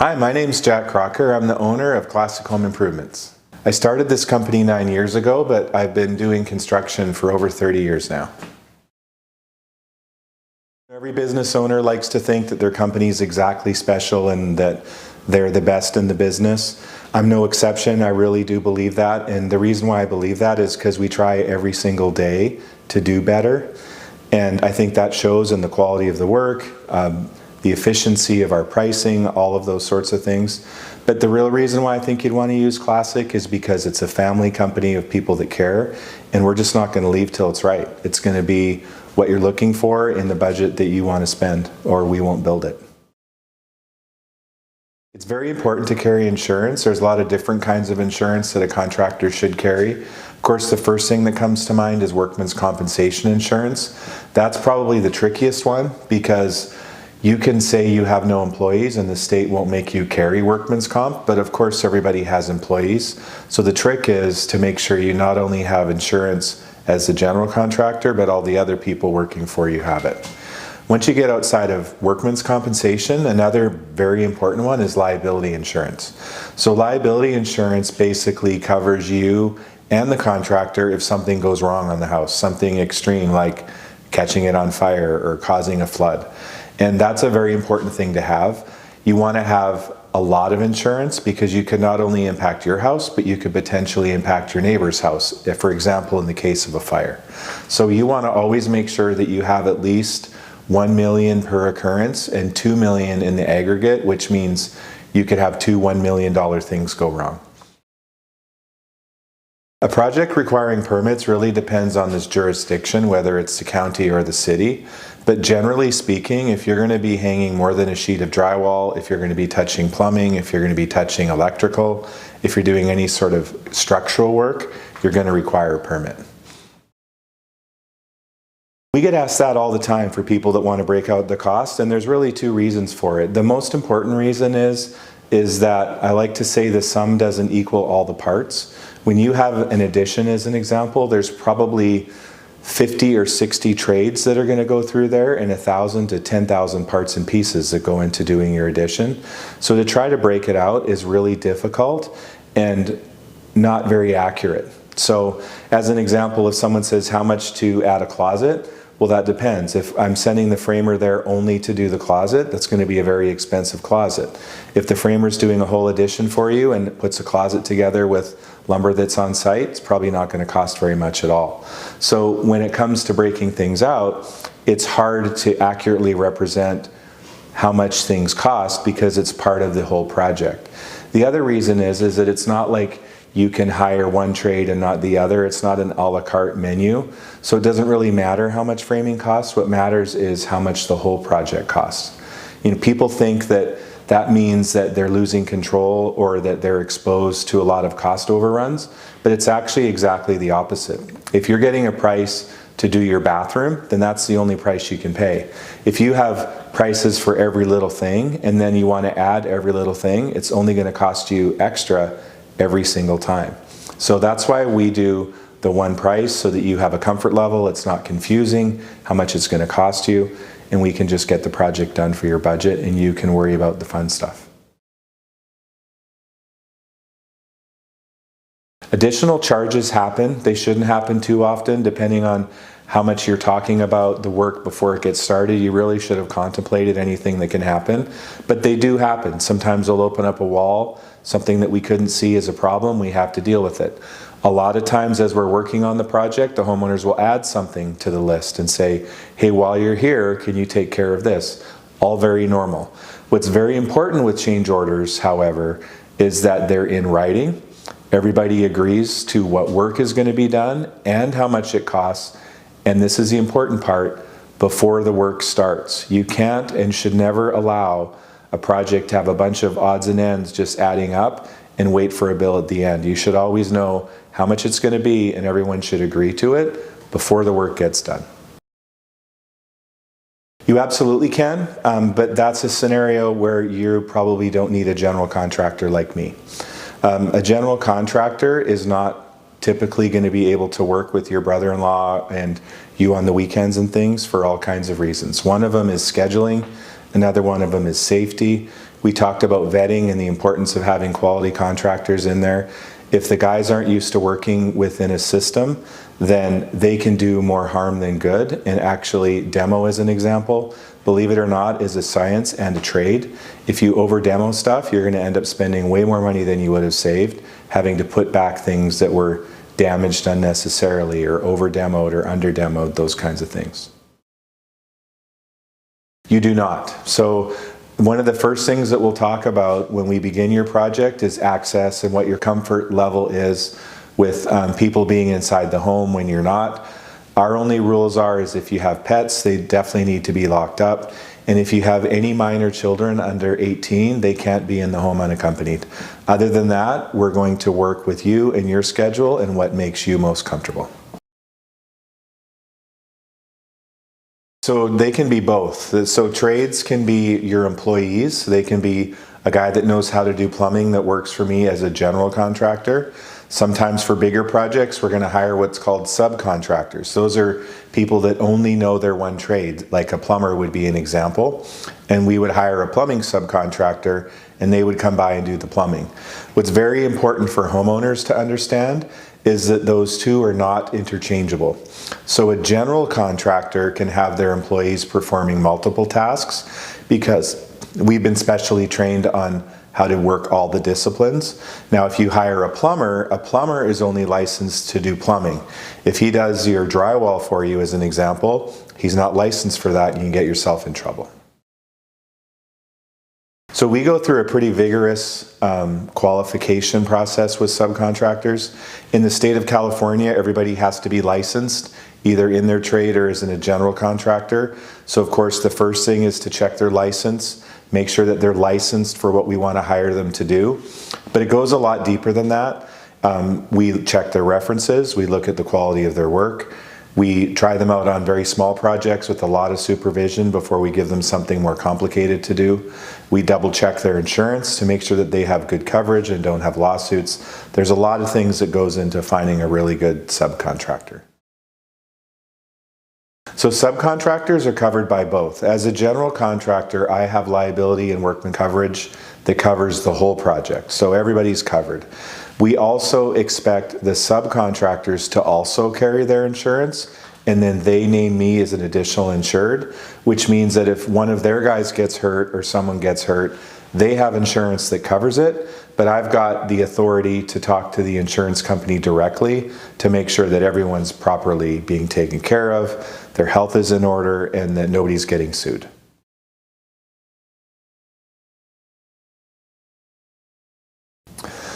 Hi, my name's Jack Crocker. I'm the owner of Classic Home Improvements. I started this company 9 years ago, but I've been doing construction for over 30 years now. Every business owner likes to think that their company is exactly special and that they're the best in the business. I'm no exception. I really do believe that, and the reason why I believe that is because we try every single day to do better, and I think that shows in the quality of the work, the efficiency of our pricing, all of those sorts of things. But the real reason why I think you'd want to use Classic is because it's a family company of people that care, and we're just not going to leave till it's right. It's going to be what you're looking for in the budget that you want to spend, or we won't build it. It's very important to carry insurance. There's a lot of different kinds of insurance that a contractor should carry. Of course, the first thing that comes to mind is workman's compensation insurance. That's probably the trickiest one because you can say you have no employees and the state won't make you carry workman's comp, but of course everybody has employees. So the trick is to make sure you not only have insurance as the general contractor, but all the other people working for you have it. Once you get outside of workman's compensation, another very important one is liability insurance. So liability insurance basically covers you and the contractor if something goes wrong on the house, something extreme like catching it on fire or causing a flood. And that's a very important thing to have. You want to have a lot of insurance because you could not only impact your house, but you could potentially impact your neighbor's house, if, for example, in the case of a fire. So you want to always make sure that you have at least $1 million per occurrence and $2 million in the aggregate, which means you could have two $1 million things go wrong. A project requiring permits really depends on this jurisdiction, whether it's the county or the city. But generally speaking, if you're going to be hanging more than a sheet of drywall, if you're going to be touching plumbing, if you're going to be touching electrical, if you're doing any sort of structural work, you're going to require a permit. We get asked that all the time for people that want to break out the cost, and there's really two reasons for it. The most important reason is that I like to say the sum doesn't equal all the parts. When you have an addition as an example, there's probably 50 or 60 trades that are going to go through there and 1,000 to 10,000 parts and pieces that go into doing your addition. So to try to break it out is really difficult and not very accurate. So as an example, if someone says how much to add a closet, well, that depends. If I'm sending the framer there only to do the closet, that's going to be a very expensive closet. If the framer's doing a whole addition for you and puts a closet together with lumber that's on site, it's probably not going to cost very much at all. So when it comes to breaking things out, it's hard to accurately represent how much things cost because it's part of the whole project. The other reason is that it's not like you can hire one trade and not the other. It's not an a la carte menu. So it doesn't really matter how much framing costs. What matters is how much the whole project costs. You know, people think that that means that they're losing control or that they're exposed to a lot of cost overruns, but it's actually exactly the opposite. If you're getting a price to do your bathroom, then that's the only price you can pay. If you have prices for every little thing and then you want to add every little thing, it's only going to cost you extra every single time. So that's why we do the one price, so that you have a comfort level, it's not confusing how much it's going to cost you, and we can just get the project done for your budget and you can worry about the fun stuff. Additional charges happen. They shouldn't happen too often, depending on how much you're talking about the work before it gets started. You really should have contemplated anything that can happen, but they do happen. Sometimes they'll open up a wall, something that we couldn't see as a problem, we have to deal with it. A lot of times as we're working on the project, the homeowners will add something to the list and say, hey, while you're here, can you take care of this? All very normal. What's very important with change orders, however, is that they're in writing. Everybody agrees to what work is going to be done and how much it costs. And this is the important part, before the work starts. You can't and should never allow a project to have a bunch of odds and ends just adding up and wait for a bill at the end. You should always know how much it's going to be and everyone should agree to it before the work gets done. You absolutely can, but that's a scenario where you probably don't need a general contractor like me. A general contractor is not typically going to be able to work with your brother-in-law and you on the weekends and things for all kinds of reasons. One of them is scheduling, another one of them is safety. We talked about vetting and the importance of having quality contractors in there. If the guys aren't used to working within a system, then they can do more harm than good. And actually, demo as an example, believe it or not, is a science and a trade. If you over demo stuff, you're going to end up spending way more money than you would have saved, having to put back things that were damaged unnecessarily or over demoed or under demoed, those kinds of things. You do not. So one of the first things that we'll talk about when we begin your project is access and what your comfort level is with people being inside the home when you're not. Our only rules is if you have pets, they definitely need to be locked up. And if you have any minor children under 18, they can't be in the home unaccompanied. Other than that, we're going to work with you and your schedule and what makes you most comfortable. So they can be both. So trades can be your employees. They can be a guy that knows how to do plumbing that works for me as a general contractor. Sometimes for bigger projects, we're going to hire what's called subcontractors. Those are people that only know their one trade, like a plumber would be an example. And we would hire a plumbing subcontractor and they would come by and do the plumbing. What's very important for homeowners to understand is that those two are not interchangeable. So a general contractor can have their employees performing multiple tasks because we've been specially trained on how to work all the disciplines. Now, if you hire a plumber is only licensed to do plumbing. If he does your drywall for you, as an example, he's not licensed for that and you can get yourself in trouble. So we go through a pretty vigorous qualification process with subcontractors. In the state of California, everybody has to be licensed, either in their trade or as in a general contractor. So of course, the first thing is to check their license, make sure that they're licensed for what we want to hire them to do. But it goes a lot deeper than that. We check their references, we look at the quality of their work. We try them out on very small projects with a lot of supervision before we give them something more complicated to do. We double check their insurance to make sure that they have good coverage and don't have lawsuits. There's a lot of things that goes into finding a really good subcontractor. So subcontractors are covered by both. As a general contractor, I have liability and workman coverage that covers the whole project. So everybody's covered. We also expect the subcontractors to also carry their insurance, and then they name me as an additional insured, which means that if one of their guys gets hurt or someone gets hurt, they have insurance that covers it, but I've got the authority to talk to the insurance company directly to make sure that everyone's properly being taken care of, their health is in order, and that nobody's getting sued.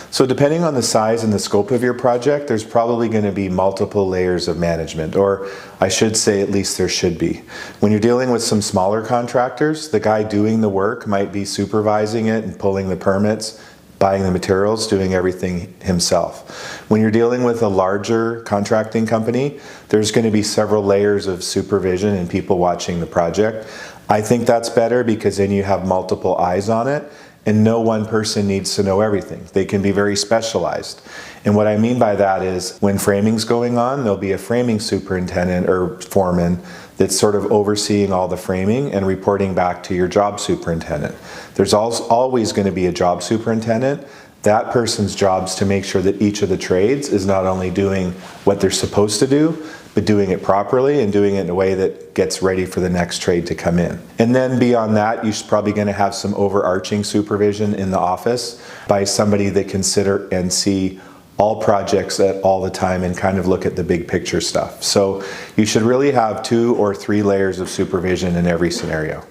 So depending on the size and the scope of your project, there's probably going to be multiple layers of management, or I should say at least there should be. When you're dealing with some smaller contractors, the guy doing the work might be supervising it and pulling the permits, buying the materials, doing everything himself. When you're dealing with a larger contracting company, there's going to be several layers of supervision and people watching the project. I think that's better because then you have multiple eyes on it. And no one person needs to know everything. They can be very specialized. And what I mean by that is when framing's going on, there'll be a framing superintendent or foreman that's sort of overseeing all the framing and reporting back to your job superintendent. There's always going to be a job superintendent. That person's job is to make sure that each of the trades is not only doing what they're supposed to do, but doing it properly and doing it in a way that gets ready for the next trade to come in. And then beyond that, you're probably going to have some overarching supervision in the office by somebody that can consider and see all projects at all the time and kind of look at the big picture stuff. So you should really have 2 or 3 layers of supervision in every scenario.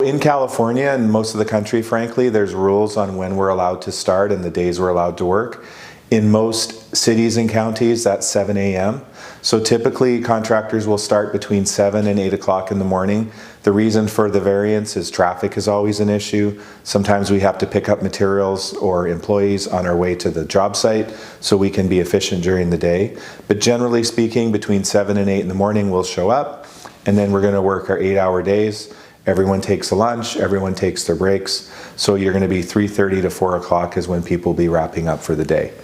In California and most of the country, frankly, there's rules on when we're allowed to start and the days we're allowed to work. In most cities and counties, that's 7 a.m. So typically contractors will start between 7 and 8 o'clock in the morning. The reason for the variance is traffic is always an issue. Sometimes we have to pick up materials or employees on our way to the job site so we can be efficient during the day. But generally speaking, between 7 and 8 in the morning we'll show up, and then we're going to work our 8-hour days. Everyone takes a lunch, everyone takes their breaks. So you're going to be 3:30 to 4 o'clock is when people will be wrapping up for the day.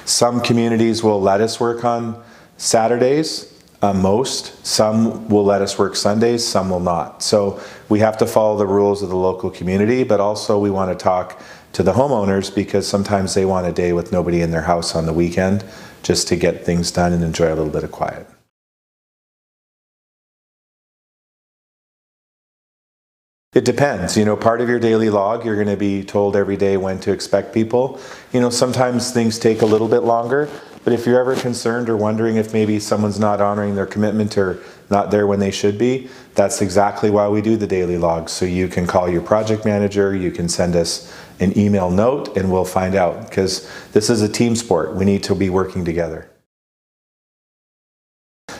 Some communities will let us work on Saturdays. most. Some will let us work Sundays, some will not. So we have to follow the rules of the local community, but also we want to talk to the homeowners because sometimes they want a day with nobody in their house on the weekend just to get things done and enjoy a little bit of quiet. It depends. Part of your daily log, you're going to be told every day when to expect people. Sometimes things take a little bit longer, but if you're ever concerned or wondering if maybe someone's not honoring their commitment or not there when they should be, that's exactly why we do the daily logs. So you can call your project manager, you can send us an email note, and we'll find out, because this is a team sport. We need to be working together.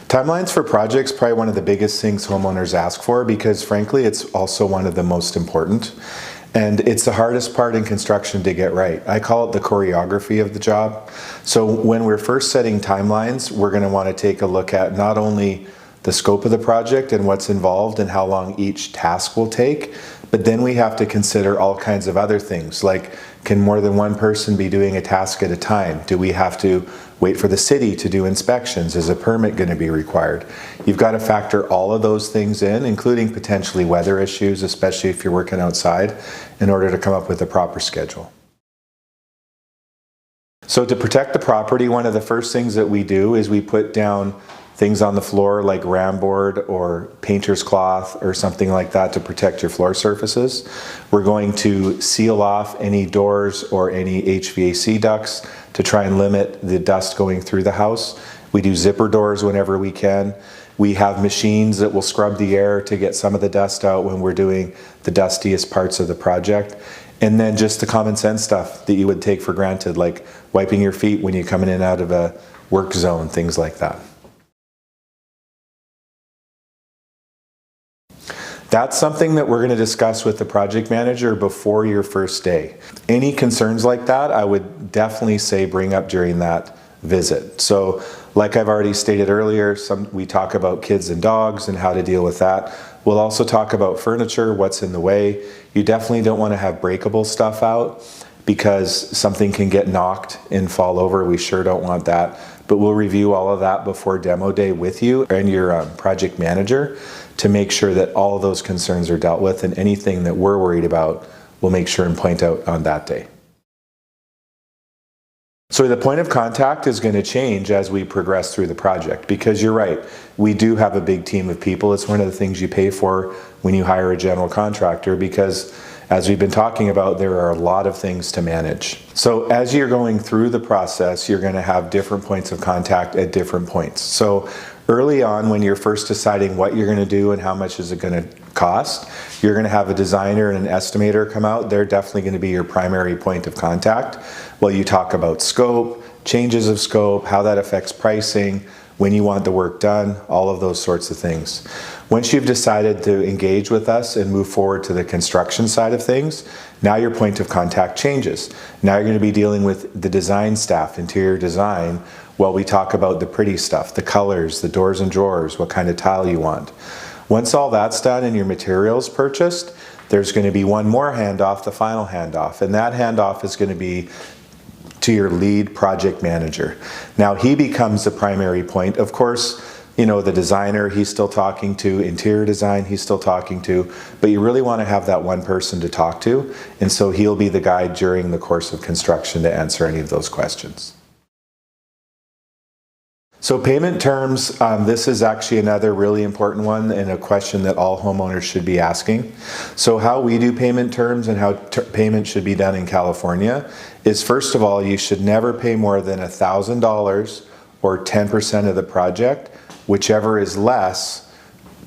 Timelines for projects, probably one of the biggest things homeowners ask for, because frankly, it's also one of the most important. And it's the hardest part in construction to get right. I call it the choreography of the job. So when we're first setting timelines, we're going to want to take a look at not only the scope of the project and what's involved and how long each task will take, but then we have to consider all kinds of other things, like can more than one person be doing a task at a time? Do we have to wait for the city to do inspections? Is a permit going to be required? You've got to factor all of those things in, including potentially weather issues, especially if you're working outside, in order to come up with a proper schedule. So to protect the property, one of the first things that we do is we put down things on the floor like ram board or painter's cloth or something like that to protect your floor surfaces. We're going to seal off any doors or any HVAC ducts to try and limit the dust going through the house. We do zipper doors whenever we can. We have machines that will scrub the air to get some of the dust out when we're doing the dustiest parts of the project. And then just the common sense stuff that you would take for granted, like wiping your feet when you're coming in and out of a work zone, things like that. That's something that we're going to discuss with the project manager before your first day. Any concerns like that, I would definitely say bring up during that visit. So like I've already stated earlier, we talk about kids and dogs and how to deal with that. We'll also talk about furniture, what's in the way. You definitely don't want to have breakable stuff out because something can get knocked and fall over. We sure don't want that. But we'll review all of that before demo day with you and your project manager to make sure that all of those concerns are dealt with, and anything that we're worried about, we'll make sure and point out on that day. So the point of contact is going to change as we progress through the project, because you're right, we do have a big team of people. It's one of the things you pay for when you hire a general contractor, because as we've been talking about, there are a lot of things to manage. So as you're going through the process, you're going to have different points of contact at different points. So early on, when you're first deciding what you're going to do and how much is it going to cost, you're going to have a designer and an estimator come out. They're definitely going to be your primary point of contact. Well, you talk about scope, changes of scope, how that affects pricing, when you want the work done, all of those sorts of things. Once you've decided to engage with us and move forward to the construction side of things, now your point of contact changes. Now you're going to be dealing with the design staff, interior design, while we talk about the pretty stuff, the colors, the doors and drawers, what kind of tile you want. Once all that's done and your materials purchased, there's going to be one more handoff, the final handoff, and that handoff is going to be to your lead project manager. Now he becomes the primary point. Of course, the designer, he's still talking to, interior design, he's still talking to, but you really want to have that one person to talk to, and so he'll be the guide during the course of construction to answer any of those questions. So payment terms, this is actually another really important one and a question that all homeowners should be asking. So how we do payment terms and how payment should be done in California is, first of all, you should never pay more than $1,000 or 10% of the project, whichever is less,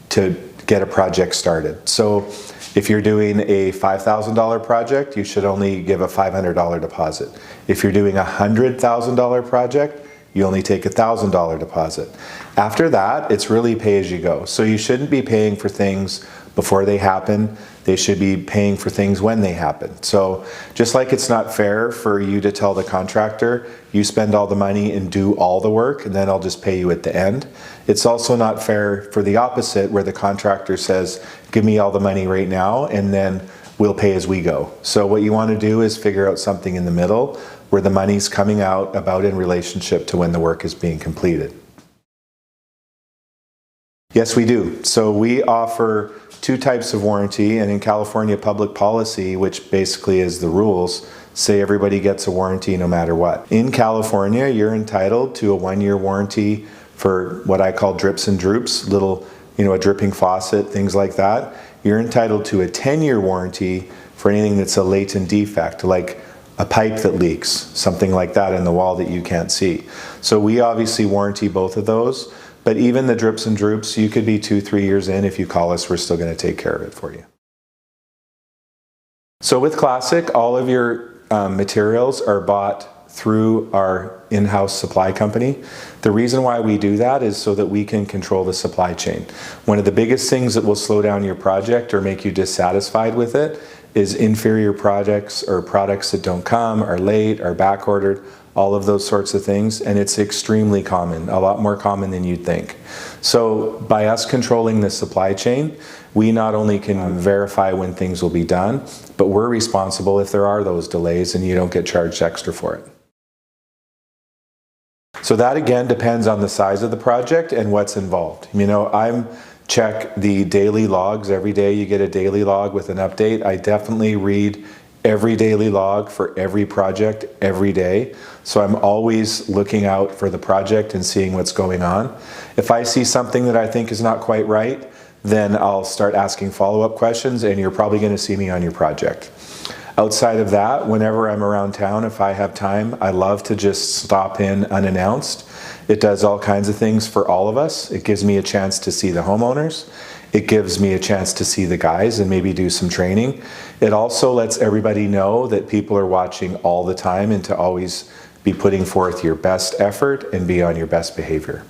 to get a project started. So if you're doing a $5,000 project, you should only give a $500 deposit. If you're doing a $100,000 project, you only take a $1,000 deposit. After that, it's really pay as you go. So you shouldn't be paying for things before they happen. They should be paying for things when they happen. So just like it's not fair for you to tell the contractor, you spend all the money and do all the work, and then I'll just pay you at the end. It's also not fair for the opposite, where the contractor says, give me all the money right now, and then we'll pay as we go. So what you want to do is figure out something in the middle where the money's coming out about in relationship to when the work is being completed. Yes, we do. So we offer two types of warranty, and in California public policy, which basically is the rules, say everybody gets a warranty no matter what. In California, you're entitled to a 1-year warranty for what I call drips and droops, little, a dripping faucet, things like that. You're entitled to a 10-year warranty for anything that's a latent defect, like a pipe that leaks, something like that in the wall that you can't see. So we obviously warranty both of those, but even the drips and droops, you could be 2-3 years in. If you call us, we're still going to take care of it for you. So with Classic, all of your materials are bought through our in-house supply company. The reason why we do that is so that we can control the supply chain. One of the biggest things that will slow down your project or make you dissatisfied with it is inferior products or products that don't come, are late, are back ordered, all of those sorts of things, and it's extremely common, a lot more common than you'd think. So by us controlling the supply chain, we not only can verify when things will be done, but we're responsible if there are those delays and you don't get charged extra for it. So that again depends on the size of the project and what's involved. I'm check the daily logs every day. You get a daily log with an update. I definitely read every daily log for every project every day. So I'm always looking out for the project and seeing what's going on. If I see something that I think is not quite right, then I'll start asking follow-up questions, and you're probably going to see me on your project. Outside of that, whenever I'm around town, if I have time, I love to just stop in unannounced. It does all kinds of things for all of us. It gives me a chance to see the homeowners. It gives me a chance to see the guys and maybe do some training. It also lets everybody know that people are watching all the time and to always be putting forth your best effort and be on your best behavior.